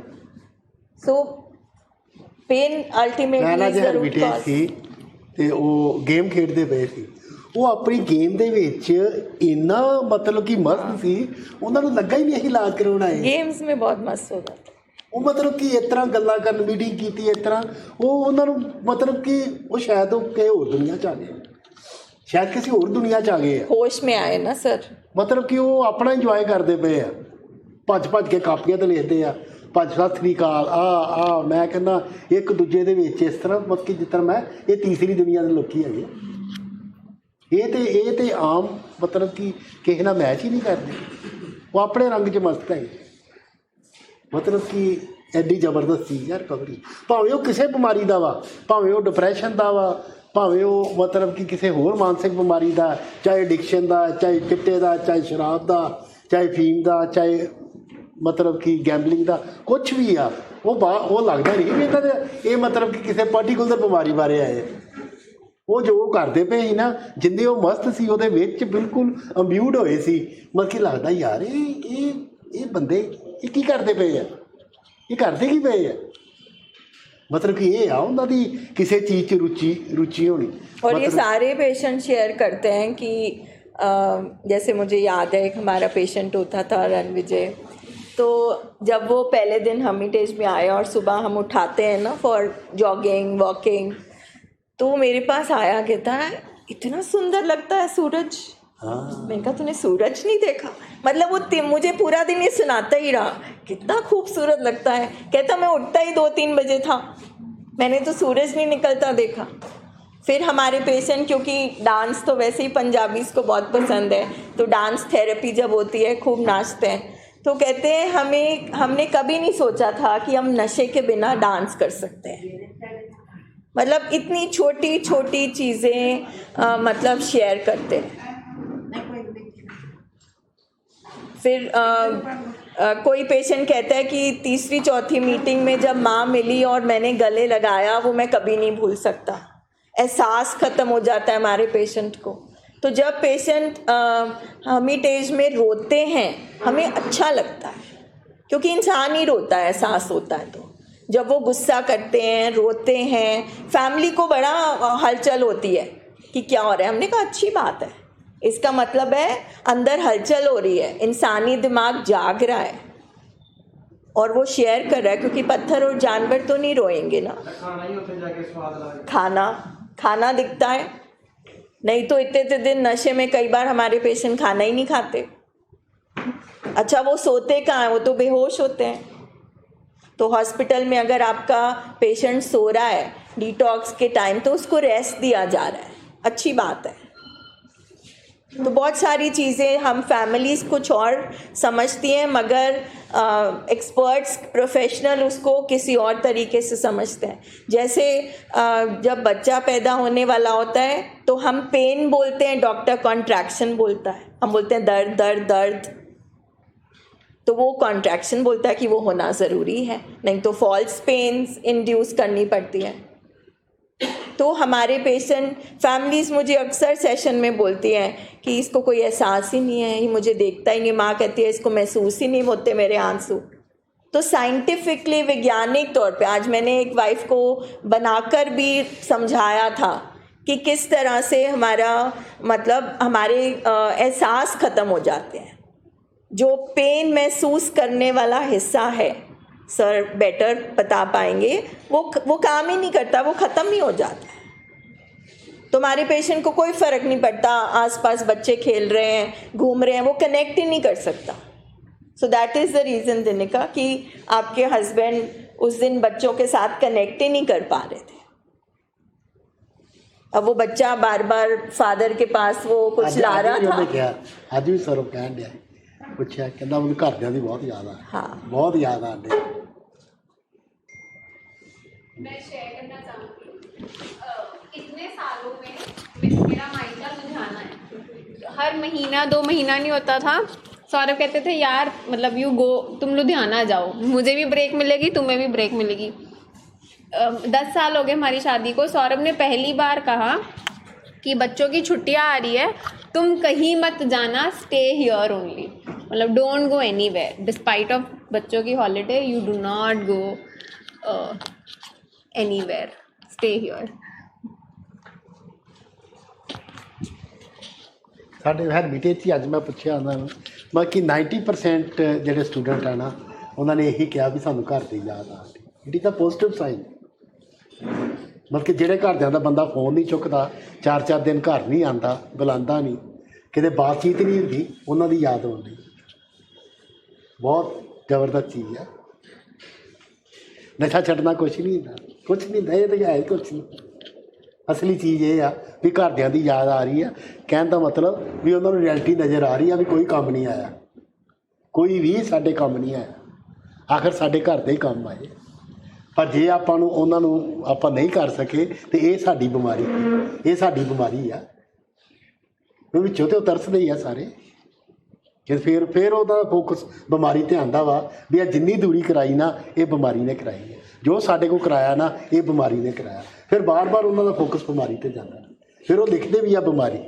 So pain ultimately is the root cause. ਸੀ ਤੇ ਉਹ ਗੇਮ ਖੇਡਦੇ ਪਏ ਸੀ, ਉਹ ਆਪਣੀ ਗੇਮ ਦੇ ਵਿੱਚ ਇੰਨਾ ਮਤਲਬ ਕਿ ਮਸਤ ਸੀ, ਉਹਨਾਂ ਨੂੰ ਲੱਗਾ ਹੀ ਨਹੀਂ ਅਸੀਂ ਇਲਾਜ ਕਰਾਉਣਾ ਹੈ। गेम्स में बहुत मस्त हो जाता है। ਉਹ ਮਤਲਬ ਕਿ ਇਸ ਤਰ੍ਹਾਂ ਗੱਲਾਂ ਕਰਨ, ਮੀਟਿੰਗ ਕੀਤੀ ਇਸ ਤਰ੍ਹਾਂ, ਉਹ ਉਹਨਾਂ ਨੂੰ ਮਤਲਬ ਕਿ ਉਹ ਸ਼ਾਇਦ ਉਹ ਕਿਸੇ ਹੋਰ ਦੁਨੀਆ 'ਚ ਆ ਗਏ, ਸ਼ਾਇਦ ਕਿਸੇ ਹੋਰ ਦੁਨੀਆ 'ਚ ਆ ਗਏ ਆ। होश में आए ना सर। ਮਤਲਬ ਕਿ ਉਹ ਆਪਣਾ ਇੰਜੋਏ ਕਰਦੇ ਪਏ ਆ, ਭੱਜ ਭੱਜ ਕੇ ਕਾਪੀਆਂ ਤੇ ਲਿਖਦੇ ਆ, ਭੱਜ ਸਤਿ ਸ੍ਰੀ ਅਕਾਲ ਆ ਮੈਂ ਕਹਿੰਦਾ ਇੱਕ ਦੂਜੇ ਦੇ ਵਿੱਚ ਇਸ ਤਰ੍ਹਾਂ, ਮਤਲਬ ਕਿ ਜਿਸ ਤਰ੍ਹਾਂ ਮੈਂ ਇਹ ਤੀਸਰੀ ਦੁਨੀਆ ਦੇ ਲੋਕੀ ਹੈਗੇ। ਇਹ ਤੇ ਆਮ ਮਤਲਬ ਕਿ ਕਿਸੇ ਨਾਲ ਮੈਚ ਹੀ ਨਹੀਂ ਕਰਦੇ, ਉਹ ਆਪਣੇ ਰੰਗ 'ਚ ਮਸਤ ਹੈ। ਮਤਲਬ ਕਿ ਐਡੀ ਜ਼ਬਰਦਸਤੀ ਯਾਰ ਰਿਕਵਰੀ, ਭਾਵੇਂ ਉਹ ਕਿਸੇ ਬਿਮਾਰੀ ਦਾ ਵਾ, ਭਾਵੇਂ ਉਹ ਡਿਪਰੈਸ਼ਨ ਦਾ ਵਾ, ਭਾਵੇਂ ਉਹ ਮਤਲਬ ਕਿ ਕਿਸੇ ਹੋਰ ਮਾਨਸਿਕ ਬਿਮਾਰੀ ਦਾ, ਚਾਹੇ ਐਡਿਕਸ਼ਨ ਦਾ, ਚਾਹੇ ਚਿੱਟੇ ਦਾ, ਚਾਹੇ ਸ਼ਰਾਬ ਦਾ, ਚਾਹੇ ਫੀਮ ਦਾ, ਚਾਹੇ ਮਤਲਬ ਕਿ ਗੈਂਬਲਿੰਗ ਦਾ, ਕੁਛ ਵੀ ਆ, ਉਹ ਲੱਗਦਾ ਨਹੀਂ ਵੀ ਇਹਨਾਂ ਦੇ ਇਹ ਮਤਲਬ ਕਿ ਕਿਸੇ ਪਾਰਟੀਕੂਲਰ ਬਿਮਾਰੀ ਬਾਰੇ ਆਏ। ਉਹ ਜੋ ਕਰਦੇ ਪਏ ਸੀ ਨਾ, ਜਿੰਨੇ ਉਹ ਮਸਤ ਸੀ ਉਹਦੇ ਵਿੱਚ ਬਿਲਕੁਲ ਅੰਬਿਊਡ ਹੋਏ ਸੀ, ਮਤਲਬ ਕਿ ਲੱਗਦਾ ਯਾਰ ਇਹ ਬੰਦੇ ਇਹ ਕੀ ਕਰਦੇ ਪਏ ਆ, ਇਹ ਕਰਦੇ ਕੀ ਪਏ ਆ, मतलब कि ये आओ ना दी किसी चीज़ की रुचि होनी। और ये सारे पेशेंट शेयर करते हैं कि जैसे मुझे याद है एक हमारा पेशेंट होता था रणविजय, तो जब वो पहले दिन हर्मिटेज में आए और सुबह हम उठाते हैं ना फॉर जॉगिंग वॉकिंग, तो मेरे पास आया, कहता है इतना सुंदर लगता है सूरज। मैंने कहा तूने सूरज नहीं देखा? मतलब वो मुझे पूरा दिन ये सुनाता ही रहा, कितना खूबसूरत लगता है। कहता मैं उठता ही 2-3 बजे था, मैंने तो सूरज नहीं निकलता देखा। फिर हमारे पेशेंट, क्योंकि डांस तो वैसे ही पंजाबीज़ को बहुत पसंद है, तो डांस थेरेपी जब होती है खूब नाचते हैं, तो कहते हैं हमने कभी नहीं सोचा था कि हम नशे के बिना डांस कर सकते हैं। मतलब इतनी छोटी छोटी चीज़ें मतलब शेयर करते हैं। फिर कोई पेशेंट कहता है कि तीसरी चौथी मीटिंग में जब माँ मिली और मैंने गले लगाया, वो मैं कभी नहीं भूल सकता। एहसास ख़त्म हो जाता है हमारे पेशेंट को। तो जब पेशेंट हर्मिटेज में रोते हैं हमें अच्छा लगता है, क्योंकि इंसान ही रोता है, एहसास होता है। तो जब वो गुस्सा करते हैं, रोते हैं, फैमिली को बड़ा हलचल होती है कि क्या हो रहा है। हमने कहा अच्छी बात है, इसका मतलब है अंदर हलचल हो रही है, इंसानी दिमाग जाग रहा है और वो शेयर कर रहा है, क्योंकि पत्थर और जानवर तो नहीं रोएंगे ना। खाना दिखता है, नहीं तो इतने दिन नशे में कई बार हमारे पेशेंट खाना ही नहीं खाते। अच्छा वो सोते कहाँ हैं? वो तो बेहोश होते हैं। तो हॉस्पिटल में अगर आपका पेशेंट सो रहा है डिटॉक्स के टाइम, तो उसको रेस्ट दिया जा रहा है, अच्छी बात है। तो बहुत सारी चीज़ें हम फैमिलीज़ कुछ और समझती हैं, मगर एक्सपर्ट्स प्रोफेशनल उसको किसी और तरीके से समझते हैं। जैसे जब बच्चा पैदा होने वाला होता है तो हम पेन बोलते हैं, डॉक्टर कॉन्ट्रैक्शन बोलता है, हम बोलते हैं दर्द दर्द दर्द, तो वो कॉन्ट्रैक्शन बोलता है कि वो होना ज़रूरी है, नहीं तो फॉल्स पेन्स इंड्यूस करनी पड़ती है। तो हमारे पेशेंट फैमिलीज़ मुझे अक्सर सेशन में बोलती हैं कि इसको कोई एहसास ही नहीं है, ये मुझे देखता ही नहीं। माँ कहती है इसको महसूस ही नहीं होते मेरे आंसू। तो साइंटिफिकली, वैज्ञानिक तौर पे आज मैंने एक वाइफ को बनाकर भी समझाया था कि किस तरह से हमारा मतलब हमारे एहसास ख़त्म हो जाते हैं। जो पेन महसूस करने वाला हिस्सा है, सर बेटर बता पाएंगे, वो काम ही नहीं करता, वो ख़त्म ही हो जाता है। तो हमारे पेशेंट को कोई फ़र्क नहीं पड़ता, आसपास बच्चे खेल रहे हैं, घूम रहे हैं, वो कनेक्ट ही नहीं कर सकता। So that is the reason दिनिका कि आपके हस्बैंड उस दिन बच्चों के साथ कनेक्ट ही नहीं कर पा रहे थे। अब वो बच्चा बार बार फादर के पास वो कुछ ला रहा था। ਅੱਜ ਵੀ ਸਰਵ ਕਹਿਣ ਡਿਆ ਪੁੱਛਿਆ, ਕਹਿੰਦਾ ਮੈਨੂੰ ਘਰਦਿਆਂ ਦੀ ਬਹੁਤ ਯਾਦ ਆ। हाँ, बहुत याद आने। मैं शेयर करना चाहूँगी इतने सालों में मेरा माइंड का रुझाना है। हर महीना 2 महीना नहीं होता था, सौरभ कहते थे यार मतलब यू गो, तुम लुधियाना जाओ, मुझे भी ब्रेक मिलेगी, तुम्हें भी ब्रेक मिलेगी। 10 साल हो गए हमारी शादी को। सौरभ ने पहली बार कहा कि बच्चों की छुट्टियां आ रही है, तुम कहीं मत जाना, स्टे हियर ओनली, मतलब don't go anywhere despite of बच्चों की holiday, you do not go anywhere, stay here. ਸਾਡੇ ਹਰ ਮੀਟਿੰਗ 'ਚ ਅੱਜ ਮੈਂ ਪੁੱਛਿਆ ਉਹਨਾਂ ਨੂੰ, ਮੈਂ ਕਿ 90% ਜਿਹੜੇ ਸਟੂਡੈਂਟ ਆ ਨਾ, ਉਹਨਾਂ ਨੇ ਇਹੀ ਕਿਹਾ ਵੀ ਸਾਨੂੰ ਘਰ ਦੀ ਯਾਦ ਆ ਰਹੀ। It is a positive sign. ਮਤਲਬ ਕਿ ਜਿਹੜੇ ਘਰਦਿਆਂ ਦਾ ਬੰਦਾ ਫੋਨ ਨਹੀਂ ਚੁੱਕਦਾ, 4-4 ਦਿਨ ਘਰ ਨਹੀਂ ਆਉਂਦਾ, ਬੁਲਾਉਂਦਾ ਨਹੀਂ, ਕਿਤੇ ਬਾਤਚੀਤ ਨਹੀਂ ਹੁੰਦੀ, ਉਹਨਾਂ ਦੀ ਯਾਦ ਆਉਂਦੀ। ਬਹੁਤ ਜ਼ਬਰਦਸਤ ਚੀਜ਼ ਆ। ਨਸ਼ਾ ਛੱਡਣਾ ਕੁਛ ਨਹੀਂ ਹੁੰਦਾ, ਕੁਛ ਨਹੀਂ ਹੁੰਦਾ, ਇਹ ਤਾਂ ਹੈ ਹੀ ਕੁਛ ਨਹੀਂ। ਅਸਲੀ ਚੀਜ਼ ਇਹ ਆ ਵੀ ਘਰਦਿਆਂ ਦੀ ਯਾਦ ਆ ਰਹੀ ਆ, ਕਹਿਣ ਦਾ ਮਤਲਬ ਵੀ ਉਹਨਾਂ ਨੂੰ ਰਿਐਲਿਟੀ ਨਜ਼ਰ ਆ ਰਹੀ ਆ ਵੀ ਕੋਈ ਕੰਮ ਨਹੀਂ ਆਇਆ, ਕੋਈ ਵੀ ਸਾਡੇ ਕੰਮ ਨਹੀਂ ਆਇਆ, ਆਖਰ ਸਾਡੇ ਘਰ ਦੇ ਹੀ ਕੰਮ ਆਏ। ਪਰ ਜੇ ਆਪਾਂ ਨੂੰ ਉਹਨਾਂ ਨੂੰ ਆਪਾਂ ਨਹੀਂ ਕਰ ਸਕੇ ਤੇ ਇਹ ਸਾਡੀ ਬਿਮਾਰੀ, ਇਹ ਸਾਡੀ ਬਿਮਾਰੀ ਆ। ਵਿੱਚੋਂ ਤੇ ਉਹ ਤਰਸਦੇ ਹੀ ਆ ਸਾਰੇ ਕਿ ਫਿਰ ਉਹਦਾ ਫੋਕਸ ਬਿਮਾਰੀ ਤੇ ਆਉਂਦਾ ਵਾ ਵੀ ਇਹ ਜਿੰਨੀ ਦੂਰੀ ਕਰਾਈ ਨਾ, ਇਹ ਬਿਮਾਰੀ ਨੇ ਕਰਾਈ ਹੈ। ਜੋ ਸਾਡੇ ਕੋਲ ਕਰਾਇਆ ਨਾ, ਇਹ ਬਿਮਾਰੀ ਨੇ ਕਰਾਇਆ। ਫਿਰ ਬਾਰ-ਬਾਰ ਉਹਨਾਂ ਦਾ ਫੋਕਸ ਬਿਮਾਰੀ ਤੇ ਜਾਂਦਾ, ਫਿਰ ਉਹ ਲਿਖਦੇ ਵੀ ਆ ਬਿਮਾਰੀ।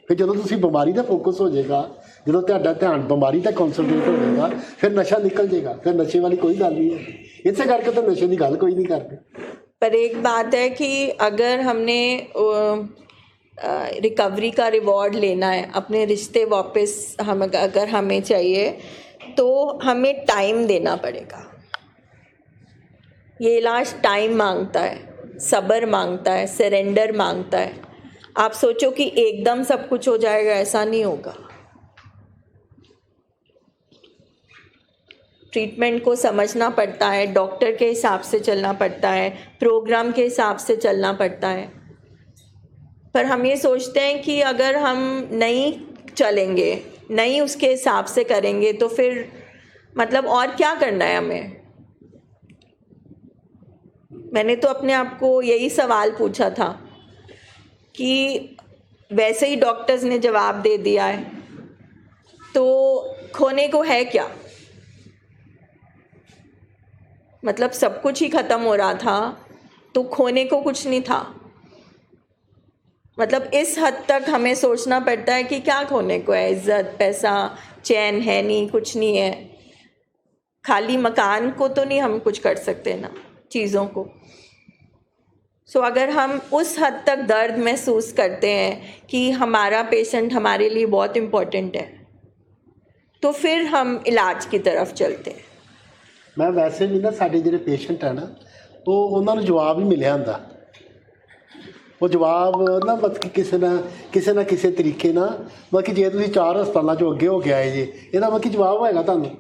ਫਿਰ ਜਦੋਂ ਤੁਸੀਂ ਬਿਮਾਰੀ ਦਾ ਫੋਕਸ ਹੋ ਜਾਏਗਾ, ਜਦੋਂ ਤੁਹਾਡਾ ਧਿਆਨ ਬਿਮਾਰੀ ਤੇ ਕਨਸੈਂਟਰੇਟ ਹੋ ਜਾਏਗਾ, ਫਿਰ ਨਸ਼ਾ ਨਿਕਲ ਜਾਏਗਾ। ਫਿਰ ਨਸ਼ੇ ਵਾਲੀ ਕੋਈ ਗੱਲ नहीं है। इसे करके तो नशे की गल कोई नहीं करते। पर एक बात है कि अगर हमने रिकवरी का रिवॉर्ड लेना है, अपने रिश्ते वापस हम अगर हमें चाहिए तो हमें टाइम देना पड़ेगा। ये इलाज टाइम मांगता है, सब्र मांगता है, सरेंडर मांगता है। आप सोचो कि एकदम सब कुछ हो जाएगा, ऐसा नहीं होगा। ट्रीटमेंट को समझना पड़ता है, डॉक्टर के हिसाब से चलना पड़ता है, प्रोग्राम के हिसाब से चलना पड़ता है। पर हम ये सोचते हैं कि अगर हम नहीं चलेंगे, नहीं उसके हिसाब से करेंगे तो फिर मतलब और क्या करना है हमें। मैंने तो अपने आप को यही सवाल पूछा था कि वैसे ही डॉक्टर्स ने जवाब दे दिया है, तो खोने को है क्या। मतलब सब कुछ ही ख़त्म हो रहा था, तो खोने को कुछ नहीं था। मतलब इस हद तक हमें सोचना पड़ता है कि क्या खोने को है। इज़्ज़त, पैसा, चैन है नहीं, कुछ नहीं है। खाली मकान को तो नहीं हम कुछ कर सकते ना, चीज़ों को। सो अगर हम उस हद तक दर्द महसूस करते हैं कि हमारा पेशेंट हमारे लिए बहुत इम्पोर्टेंट है, तो फिर हम इलाज की तरफ चलते हैं। मैं वैसे भी ना साढ़े ਜਿਹੜੇ ਪੇਸ਼ੈਂਟ ਹੈ ਨਾ, ਉਹ ਉਹਨਾਂ ਨੂੰ ਜਵਾਬ ਹੀ ਮਿਲਿਆ ਹੁੰਦਾ। ਉਹ ਜਵਾਬ ਨਾ ਮਤਲਬ ਕਿ ਕਿਸੇ ਨਾ ਕਿਸੇ ਤਰੀਕੇ ਨਾਲ ਮਤਲਬ ਕਿ ਜੇ ਤੁਸੀਂ 4 ਹਸਪਤਾਲਾਂ 'ਚੋਂ ਅੱਗੇ ਹੋ ਕੇ ਆਏ ਜੇ, ਇਹਦਾ ਮਤਲਬ ਕਿ ਜਵਾਬ ਹੋਏਗਾ ਤੁਹਾਨੂੰ।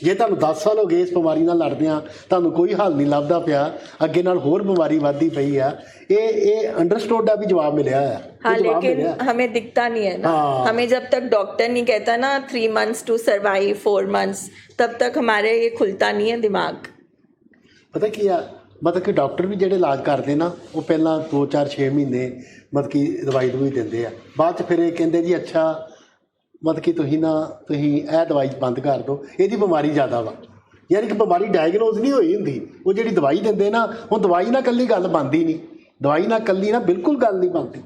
ਜੇ ਤੁਹਾਨੂੰ 10 ਸਾਲ ਹੋ ਗਏ ਇਸ ਬਿਮਾਰੀ ਨਾਲ ਲੜਦਿਆਂ, ਤੁਹਾਨੂੰ ਕੋਈ ਹੱਲ ਨਹੀਂ ਲੱਭਦਾ ਪਿਆ, ਅੱਗੇ ਨਾਲ ਹੋਰ ਬਿਮਾਰੀ ਵੱਧਦੀ ਪਈ ਆ, ਇਹ अंडरस्टूड है भी जवाब मिला है। हाँ, लेकिन हमें दिखता नहीं है ना। हाँ। हमें जब तक डॉक्टर नहीं कहता ना 3 months टू सर्वाइव, 4 months, तब तक हमारे ये खुलता नहीं है दिमाग। पता की आ मतलब कि डॉक्टर भी ਜਿਹੜੇ ਇਲਾਜ ਕਰਦੇ ਨਾ, ਉਹ ਪਹਿਲਾਂ 2-4-6 ਮਹੀਨੇ ਮਤਲਬ ਕਿ ਦਵਾਈ ਦਿੰਦੇ ਆ, ਬਾਅਦ 'ਚ ਫਿਰ ਇਹ ਕਹਿੰਦੇ ਜੀ ਅੱਛਾ ਮਤਲਬ ਕਿ ਤੁਸੀਂ ਇਹ ਦਵਾਈ ਬੰਦ ਕਰ ਦਿਓ, ਇਹਦੀ ਬਿਮਾਰੀ ਜ਼ਿਆਦਾ ਵਾ। ਯਾਨੀ ਕਿ ਬਿਮਾਰੀ ਡਾਇਗਨੋਜ਼ ਨਹੀਂ ਹੋਈ ਹੁੰਦੀ, ਉਹ ਜਿਹੜੀ ਦਵਾਈ ਦਿੰਦੇ ਨਾ, ਉਹ ਦਵਾਈ ਨਾਲ ਇਕੱਲੀ ਗੱਲ ਬਣਦੀ ਨਹੀਂ, ਦਵਾਈ ਨਾਲ ਕੱਲੀ ਨਾ ਬਿਲਕੁਲ ਗੱਲ ਨਹੀਂ ਬਣਦੀ,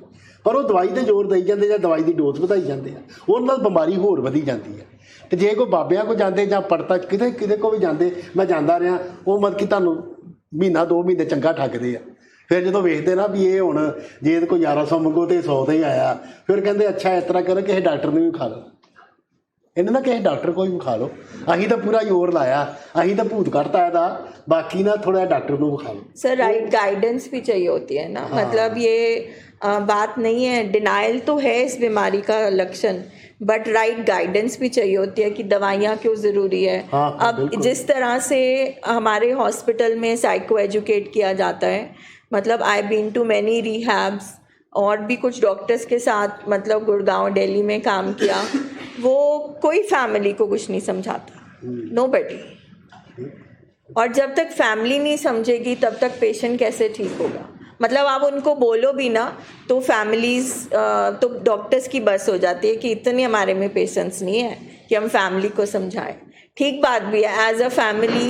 ਪਰ ਉਹ ਦਵਾਈ ਤੇ ਜ਼ੋਰ ਦੇਈ ਜਾਂਦੇ ਜਾਂ ਦਵਾਈ ਦੀ ਡੋਜ਼ ਵਧਾਈ ਜਾਂਦੇ ਆ, ਉਹਦੇ ਨਾਲ ਬਿਮਾਰੀ ਹੋਰ ਵਧੀ ਜਾਂਦੀ ਹੈ। ਤੇ ਜੇ ਕੋਈ ਬਾਬਿਆਂ ਕੋ ਜਾਂਦੇ ਜਾਂ ਪੜਤਾ ਕਿਤੇ ਕੋ ਵੀ ਜਾਂਦੇ, ਮੈਂ ਜਾਂਦਾ ਰਿਹਾ, ਉਹ ਮਤਲਬ ਕਿ ਤੁਹਾਨੂੰ ਮਹੀਨਾ 2 ਮਹੀਨੇ ਚੰਗਾ ਠੱਗਦੇ ਆ। ਫਿਰ ਜਦੋਂ ਵੇਖਦੇ ਨਾ ਵੀ ਇਹ ਹੁਣ ਜੇ ਇਹਦੇ ਕੋਈ 1100 ਮੰਗੋ ਤੇ 100 ਤੇ ਹੀ ਆਇਆ, ਫਿਰ ਕਹਿੰਦੇ ਅੱਛਾ ਇਸ ਤਰ੍ਹਾਂ ਕਰੋ ਕਿਸੇ ਡਾਕਟਰ ਨੂੰ ਵੀ ਖਾ ਲਓ, ਇਹਨੇ ਨਾ ਕਿਸੇ ਡਾਕਟਰ ਕੋਈ ਵਿਖਾ ਲਓ। ਅਸੀਂ ਤਾਂ ਪੂਰਾ ਜ਼ੋਰ ਲਾਇਆ, ਅਸੀਂ ਤਾਂ ਭੂਤ ਕੱਢਤਾ ਇਹਦਾ, ਬਾਕੀ ना थोड़ा डॉक्टर को विखा लो। सर राइट गाइडेंस भी चाहिए होती है ना, मतलब ये बात नहीं है, डिनाइल तो है इस बीमारी का लक्षण, बट राइट गाइडेंस भी चाहिए होती है कि दवाइयाँ क्यों ज़रूरी है। अब जिस तरह से हमारे हॉस्पिटल में साइको एजुकेट किया जाता है, मतलब I been to many rehabs और भी कुछ डॉक्टर्स के साथ मतलब गुड़गांव दिल्ली में काम किया, वो कोई फैमिली को कुछ नहीं समझाता, नोबडी। और जब तक फैमिली नहीं समझेगी तब तक पेशेंट कैसे ठीक होगा। मतलब आप उनको बोलो भी ना तो फैमिलीज़ तो डॉक्टर्स की बस हो जाती है कि इतने हमारे में पेशेंस नहीं है कि हम फैमिली को समझाएं। ठीक बात भी है, एज अ फैमिली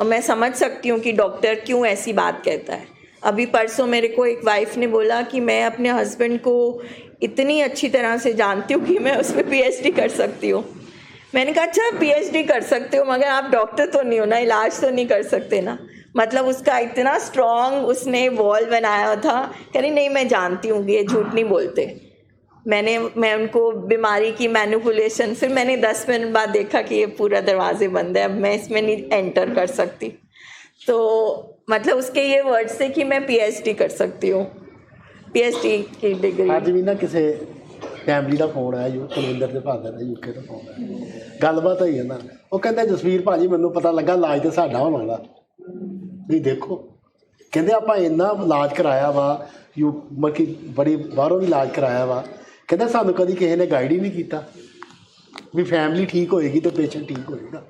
मैं समझ सकती हूँ कि डॉक्टर क्यों ऐसी बात कहता है। अभी परसों मेरे को एक वाइफ ने बोला कि मैं अपने हस्बैंड को इतनी अच्छी तरह से जानती हूँ कि मैं उस पर PhD कर सकती हूँ। मैंने कहा अच्छा PhD कर सकते हो मगर आप डॉक्टर तो नहीं हो ना, इलाज तो नहीं कर सकते ना। मतलब उसका इतना स्ट्रॉन्ग उसने वॉल बनाया था, कह रही नहीं मैं जानती हूँ ये झूठ नहीं बोलते। मैं उनको बीमारी की मैनिपुलेशन, फिर मैंने 10 मिनट बाद देखा कि ये पूरा दरवाजे बंद है, अब मैं इसमें नहीं एंटर कर सकती। तो मतलब उसके ये वर्ड से कि मैं PhD कर सकती हूँ, PhD की डिग्री। आज भी ना किसी फैमिली का फोन आया, कुलविंदर के फादर है UK का फोन आया, गलबात हुई है ना, वो कहते जसवीर भाजी मैनू पता लगा इलाज तो साडा होने वाला भी, देखो कहते आप इन्ना इलाज कराया वा मतलब कि बड़ी बाहरों भी इलाज कराया वा, कहते सानू कभी किसी ने गाइड ही नहीं किया भी फैमिली ठीक होएगी तो पेशेंट ठीक होएगा।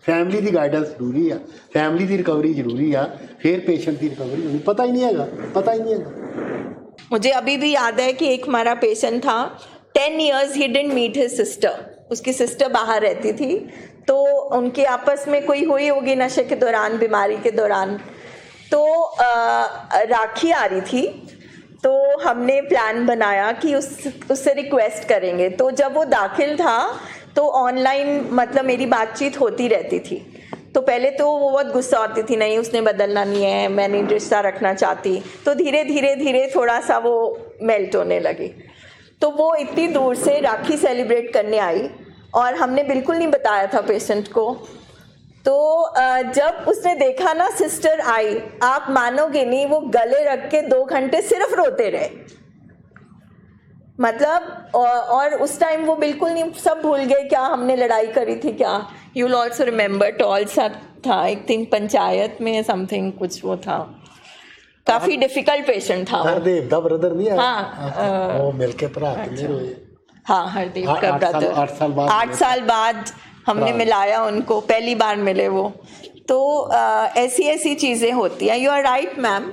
फैमिली की गाइडेंस जरूरी है, फैमिली की रिकवरी जरूरी है, फिर पेशेंट की रिकवरी होगी। पता ही नहीं है, पता ही नहीं है। मुझे अभी भी याद है कि एक हमारा पेशेंट था, 10 years he didn't meet his sister, उसकी सिस्टर बाहर रहती थी, तो उनके आपस में कोई हुई होगी नशे के दौरान, बीमारी के दौरान, तो राखी आ रही थी, तो हमने प्लान बनाया कि उससे रिक्वेस्ट करेंगे। तो जब वो दाखिल था तो ऑनलाइन मतलब मेरी बातचीत होती रहती थी, तो पहले तो वो बहुत गुस्सा होती थी, नहीं उसने बदलना नहीं है, मैं नहीं रिश्ता रखना चाहती। तो धीरे धीरे थोड़ा सा वो मेल्ट होने लगी। तो वो इतनी दूर से राखी सेलिब्रेट करने आई और हमने बिल्कुल नहीं बताया था पेशेंट को। तो जब उसने देखा ना सिस्टर आई, आप मानोगे नहीं, वो गले रख के 2 घंटे सिर्फ रोते रहे। मतलब और उस टाइम वो बिल्कुल नहीं, सब भूल गए क्या हमने लड़ाई करी थी क्या। You will also remember tall सा था, आई थिंक पंचायत में समथिंग कुछ वो था, काफ़ी डिफिकल्ट पेशेंट था। हरदेव दा ब्रदर नहीं है? हाँ, वो मिलके भरा कितने रोए। हाँ हरदेव का ब्रदर। 8 साल बाद हमने मिलाया उनको, पहली बार मिले वो। तो ऐसी चीज़ें होती हैं। You are right ma'am,